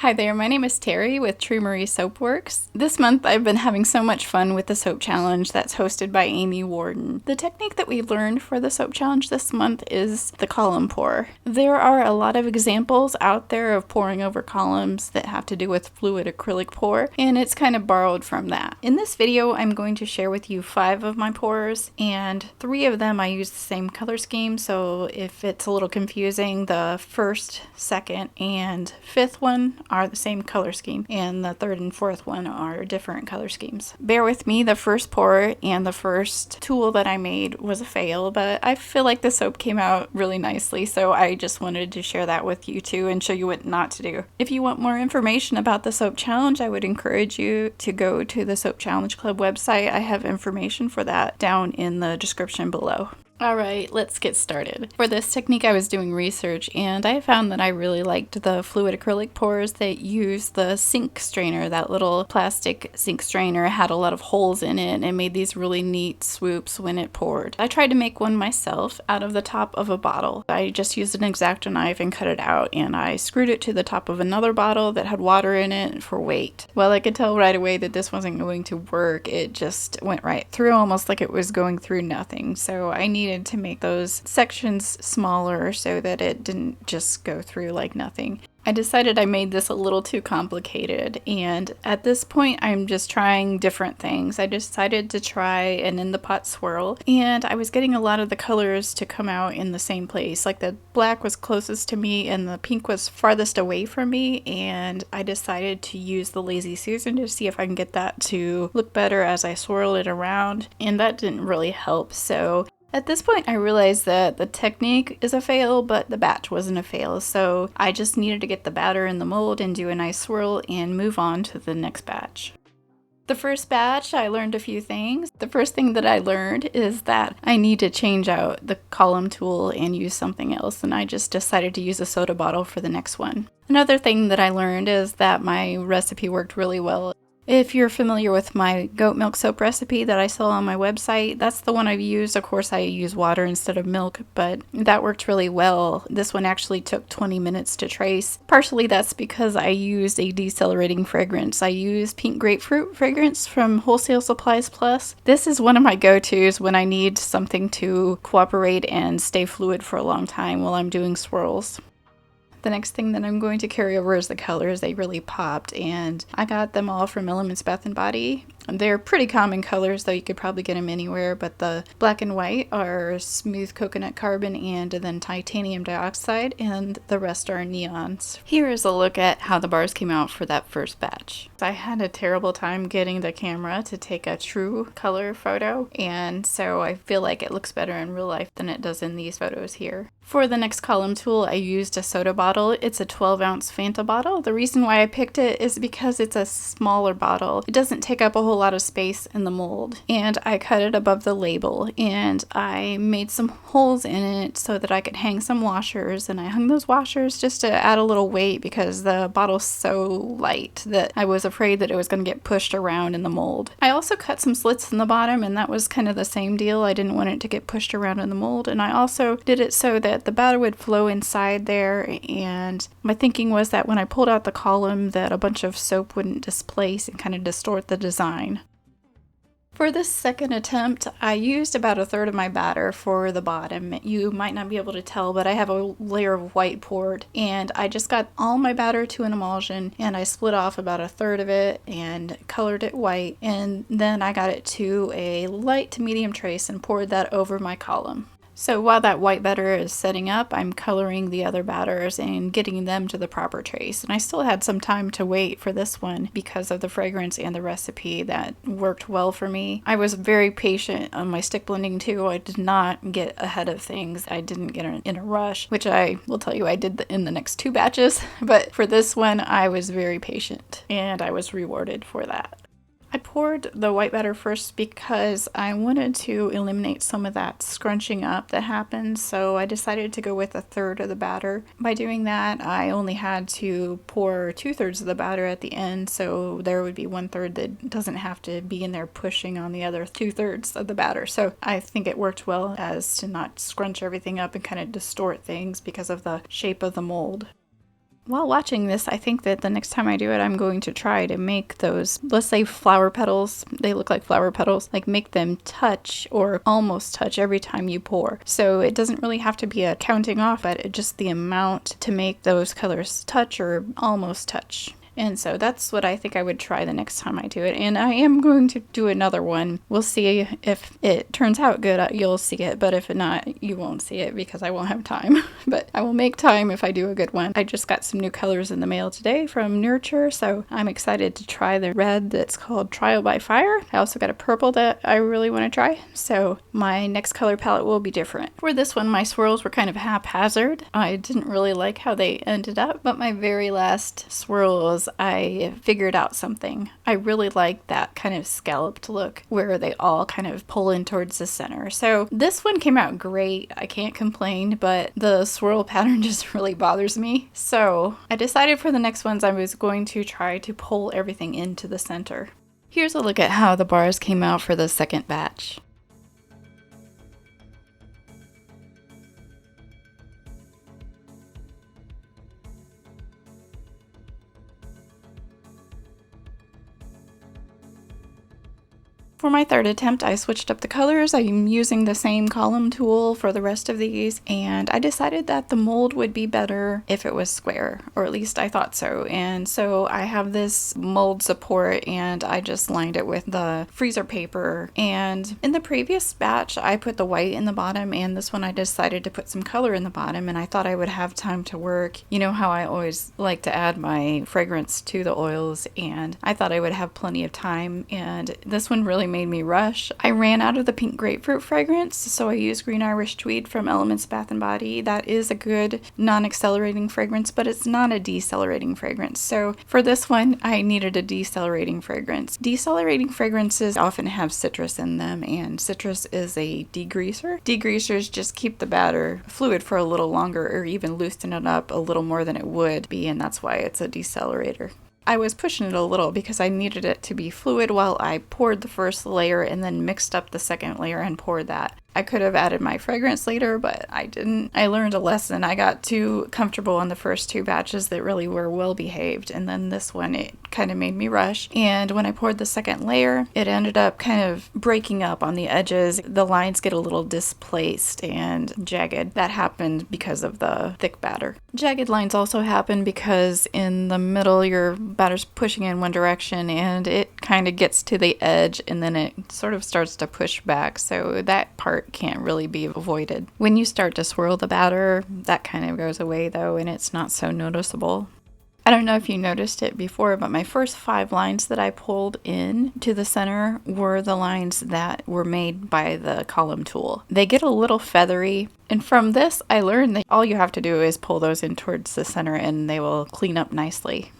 Hi there, my name is Terry with True Marie Soapworks. This month I've been having so much fun with the soap challenge that's hosted by Amy Warden. The technique that we learned for the soap challenge this month is the column pour. There are a lot of examples out there of pouring over columns that have to do with fluid acrylic pour, and it's kind of borrowed from that. In this video I'm going to share with you 5 of my pours, and 3 of them I use the same color scheme, so if it's a little confusing, the first, second, and 5th one are the same color scheme, and the 3rd and 4th one are different color schemes. Bear with me, the first pour and the first tool that I made was a fail, but I feel like the soap came out really nicely, so I just wanted to share that with you too and show you what not to do. If you want more information about the soap challenge, I would encourage you to go to the Soap Challenge Club website. I have information for that down in the description below. Alright, let's get started. For this technique I was doing research and I found that I really liked the fluid acrylic pours that use the sink strainer. That little plastic sink strainer had a lot of holes in it and made these really neat swoops when it poured. I tried to make one myself out of the top of a bottle. I just used an X-Acto knife and cut it out, and I screwed it to the top of another bottle that had water in it for weight. Well, I could tell right away that this wasn't going to work. It just went right through, almost like it was going through nothing. So I needed to make those sections smaller so that it didn't just go through like nothing. I decided I made this a little too complicated, and at this point I'm just trying different things. I decided to try an in the pot swirl, and I was getting a lot of the colors to come out in the same place. Like the black was closest to me and the pink was farthest away from me, and I decided to use the Lazy Susan to see if I can get that to look better as I swirl it around, and that didn't really help. So at this point, I realized that the technique is a fail, but the batch wasn't a fail, so I just needed to get the batter in the mold and do a nice swirl and move on to the next batch. The first batch, I learned a few things. The first thing that I learned is that I need to change out the column tool and use something else, and I just decided to use a soda bottle for the next one. Another thing that I learned is that my recipe worked really well. If you're familiar with my goat milk soap recipe that I sell on my website, that's the one I've used. Of course, I use water instead of milk, but that worked really well. This one actually took 20 minutes to trace. Partially that's because I used a decelerating fragrance. I used pink grapefruit fragrance from Wholesale Supplies Plus. This is one of my go-tos when I need something to cooperate and stay fluid for a long time while I'm doing swirls. The next thing that I'm going to carry over is the colors. They really popped, and I got them all from Elements Bath & Body. They're pretty common colors, though you could probably get them anywhere, but the black and white are smooth coconut carbon and then titanium dioxide, and the rest are neons. Here is a look at how the bars came out for that first batch. I had a terrible time getting the camera to take a true color photo, and so I feel like it looks better in real life than it does in these photos here. For the next column tool, I used a soda bottle. It's a 12-ounce Fanta bottle. The reason why I picked it is because it's a smaller bottle. It doesn't take up a whole lot of space in the mold. And I cut it above the label, and I made some holes in it so that I could hang some washers, and I hung those washers just to add a little weight because the bottle's so light that I was afraid that it was going to get pushed around in the mold. I also cut some slits in the bottom, and that was kind of the same deal. I didn't want it to get pushed around in the mold, and I also did it so that the batter would flow inside there, and my thinking was that when I pulled out the column that a bunch of soap wouldn't displace and kind of distort the design. For this second attempt, I used about 1/3 of my batter for the bottom. You might not be able to tell, but I have a layer of white poured, and I just got all my batter to an emulsion, and I split off about 1/3 of it and colored it white, and then I got it to a light to medium trace and poured that over my column. So while that white batter is setting up, I'm coloring the other batters and getting them to the proper trace. And I still had some time to wait for this one because of the fragrance and the recipe. That worked well for me. I was very patient on my stick blending too. I did not get ahead of things. I didn't get in a rush, which I will tell you I did in the next 2 batches. But for this one, I was very patient, and I was rewarded for that. I poured the white batter first because I wanted to eliminate some of that scrunching up that happens, so I decided to go with 1/3 of the batter. By doing that, I only had to pour 2/3 of the batter at the end, so there would be 1/3 that doesn't have to be in there pushing on the other 2/3 of the batter. So I think it worked well as to not scrunch everything up and kind of distort things because of the shape of the mold. While watching this, I think that the next time I do it, I'm going to try to make those, let's say flower petals, they look like flower petals, like make them touch or almost touch every time you pour. So it doesn't really have to be a counting off, but just the amount to make those colors touch or almost touch. And so that's what I think I would try the next time I do it. And I am going to do another one. We'll see if it turns out good. You'll see it. But if not, you won't see it because I won't have time. But I will make time if I do a good one. I just got some new colors in the mail today from Nurture. So I'm excited to try the red that's called Trial by Fire. I also got a purple that I really want to try. So my next color palette will be different. For this one, my swirls were kind of haphazard. I didn't really like how they ended up. But my very last swirls, I figured out something. I really like that kind of scalloped look where they all kind of pull in towards the center. So this one came out great. I can't complain, but the swirl pattern just really bothers me. So I decided for the next ones I was going to try to pull everything into the center. Here's a look at how the bars came out for the second batch. For my third attempt, I switched up the colors. I'm using the same column tool for the rest of these, and I decided that the mold would be better if it was square, or at least I thought so. And so I have this mold support, and I just lined it with the freezer paper. And in the previous batch, I put the white in the bottom, and this one I decided to put some color in the bottom, and I thought I would have time to work. You know how I always like to add my fragrance to the oils, and I thought I would have plenty of time, and this one really made me rush. I ran out of the pink grapefruit fragrance, so I used Green Irish Tweed from Elements Bath & Body. That is a good non-accelerating fragrance, but it's not a decelerating fragrance. So for this one, I needed a decelerating fragrance. Decelerating fragrances often have citrus in them, and citrus is a degreaser. Degreasers just keep the batter fluid for a little longer or even loosen it up a little more than it would be, and that's why it's a decelerator. I was pushing it a little because I needed it to be fluid while I poured the first layer and then mixed up the second layer and poured that. I could have added my fragrance later, but I didn't. I learned a lesson. I got too comfortable on the first two batches that really were well behaved, and then this one, it kind of made me rush. And when I poured the second layer, it ended up kind of breaking up on the edges. The lines get a little displaced and jagged. That happened because of the thick batter. Jagged lines also happen because in the middle, your batter's pushing in one direction and it kind of gets to the edge and then it sort of starts to push back. So that part can't really be avoided. When you start to swirl the batter, that kind of goes away though, and it's not so noticeable. I don't know if you noticed it before, but my first 5 lines that I pulled in to the center were the lines that were made by the column tool. They get a little feathery, and from this I learned that all you have to do is pull those in towards the center and they will clean up nicely.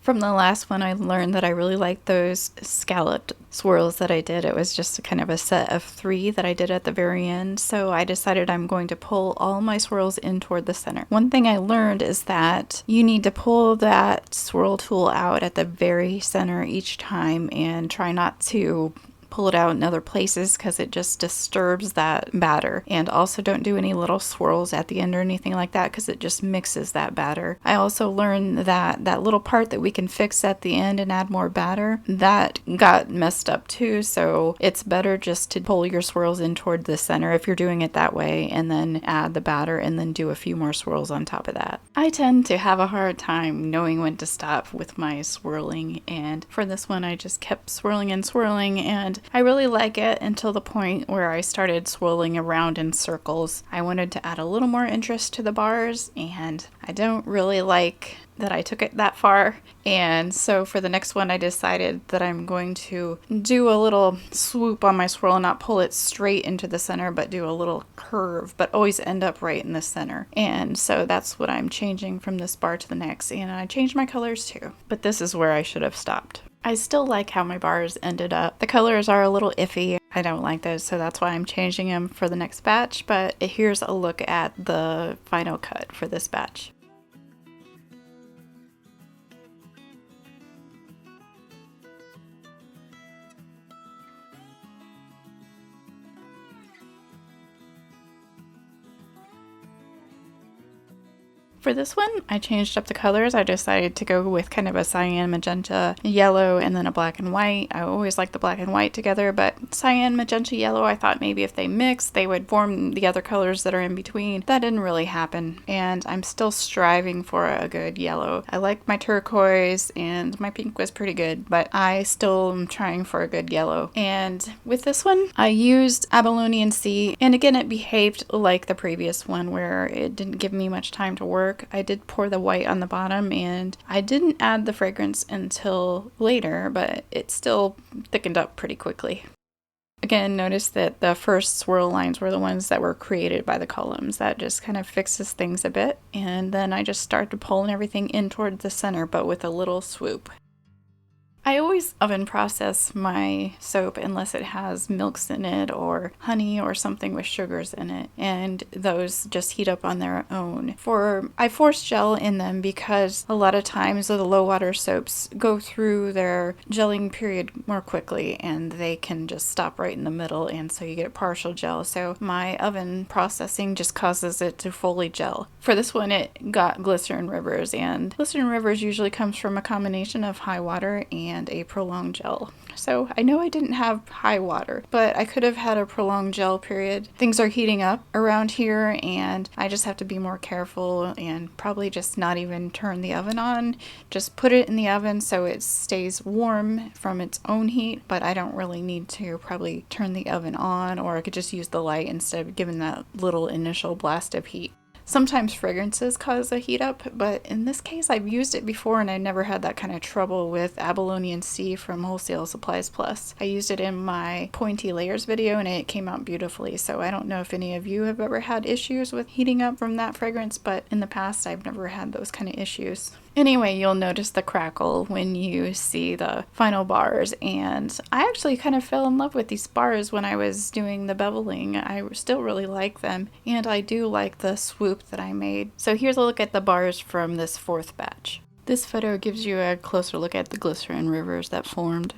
From the last one, I learned that I really liked those scalloped swirls that I did. It was just kind of a set of 3 that I did at the very end, so I decided I'm going to pull all my swirls in toward the center. One thing I learned is that you need to pull that swirl tool out at the very center each time and try not to pull it out in other places because it just disturbs that batter. And also don't do any little swirls at the end or anything like that because it just mixes that batter. I also learned that that little part that we can fix at the end and add more batter, that got messed up too, so it's better just to pull your swirls in toward the center if you're doing it that way and then add the batter and then do a few more swirls on top of that. I tend to have a hard time knowing when to stop with my swirling, and for this one I just kept swirling and swirling, and I really like it until the point where I started swirling around in circles. I wanted to add a little more interest to the bars, and I don't really like that I took it that far. And so for the next one, I decided that I'm going to do a little swoop on my swirl and not pull it straight into the center, but do a little curve, but always end up right in the center. And so that's what I'm changing from this bar to the next. And I changed my colors too, but this is where I should have stopped. I still like how my bars ended up. The colors are a little iffy. I don't like those, so that's why I'm changing them for the next batch, but here's a look at the final cut for this batch. For this one, I changed up the colors. I decided to go with kind of a cyan, magenta, yellow, and then a black and white. I always like the black and white together, but cyan, magenta, yellow, I thought maybe if they mixed, they would form the other colors that are in between. That didn't really happen, and I'm still striving for a good yellow. I like my turquoise, and my pink was pretty good, but I still am trying for a good yellow. And with this one, I used Abalone Sea, and again, it behaved like the previous one where it didn't give me much time to work. I did pour the white on the bottom, and I didn't add the fragrance until later, but it still thickened up pretty quickly. Again, notice that the first swirl lines were the ones that were created by the columns. That just kind of fixes things a bit, and then I just started pulling everything in toward the center, but with a little swoop. I always oven process my soap unless it has milks in it or honey or something with sugars in it, and those just heat up on their own. I force gel in them because a lot of times the low water soaps go through their gelling period more quickly and they can just stop right in the middle, and so you get a partial gel. So my oven processing just causes it to fully gel. For this one, it got glycerin rivers, and glycerin rivers usually comes from a combination of high water and a prolonged gel. So I know I didn't have high water, but I could have had a prolonged gel period. Things are heating up around here, and I just have to be more careful and probably just not even turn the oven on. Just put it in the oven so it stays warm from its own heat, but I don't really need to probably turn the oven on, or I could just use the light instead of giving that little initial blast of heat. Sometimes fragrances cause a heat up, but in this case I've used it before and I never had that kind of trouble with Abalone Sea from Wholesale Supplies Plus. I used it in my pointy layers video and it came out beautifully, so I don't know if any of you have ever had issues with heating up from that fragrance, but in the past I've never had those kind of issues. Anyway, you'll notice the crackle when you see the final bars, and I actually kind of fell in love with these bars when I was doing the beveling. I still really like them, and I do like the swoop that I made. So here's a look at the bars from this fourth batch. This photo gives you a closer look at the glycerin rivers that formed.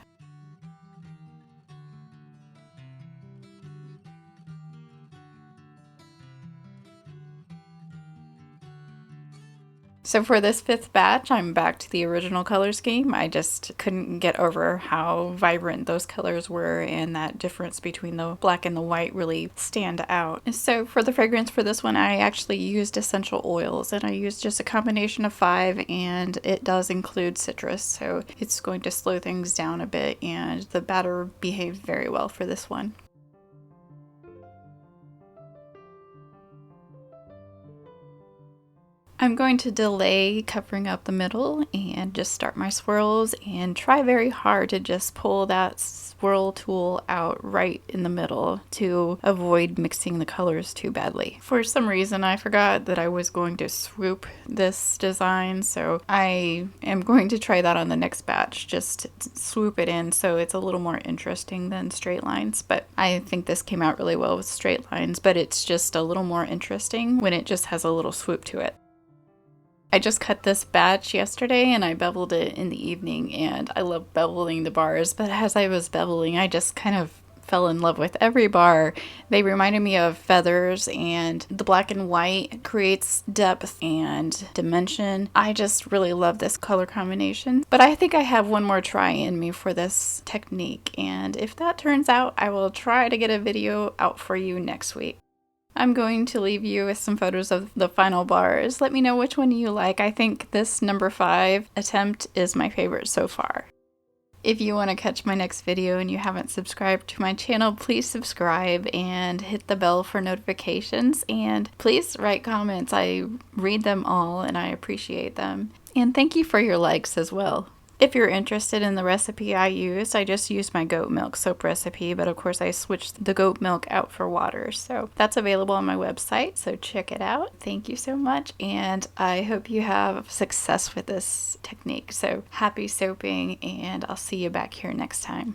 So for this fifth batch, I'm back to the original color scheme. I just couldn't get over how vibrant those colors were, and that difference between the black and the white really stand out. So for the fragrance for this one, I actually used essential oils, and I used just a combination of 5, and it does include citrus, so it's going to slow things down a bit, and the batter behaved very well for this one. I'm going to delay covering up the middle and just start my swirls and try very hard to just pull that swirl tool out right in the middle to avoid mixing the colors too badly. For some reason I forgot that I was going to swoop this design, so I am going to try that on the next batch, just swoop it in so it's a little more interesting than straight lines. But I think this came out really well with straight lines, but it's just a little more interesting when it just has a little swoop to it. I just cut this batch yesterday and I beveled it in the evening, and I love beveling the bars, but as I was beveling I just kind of fell in love with every bar. They reminded me of feathers, and the black and white creates depth and dimension. I just really love this color combination, but I think I have one more try in me for this technique, and if that turns out, I will try to get a video out for you next week. I'm going to leave you with some photos of the final bars. Let me know which one you like. I think this number 5 attempt is my favorite so far. If you want to catch my next video and you haven't subscribed to my channel, please subscribe and hit the bell for notifications, and please write comments. I read them all and I appreciate them. And thank you for your likes as well. If you're interested in the recipe I just used my goat milk soap recipe, but of course I switched the goat milk out for water. So that's available on my website, so check it out. Thank you so much, and I hope you have success with this technique. So happy soaping, and I'll see you back here next time.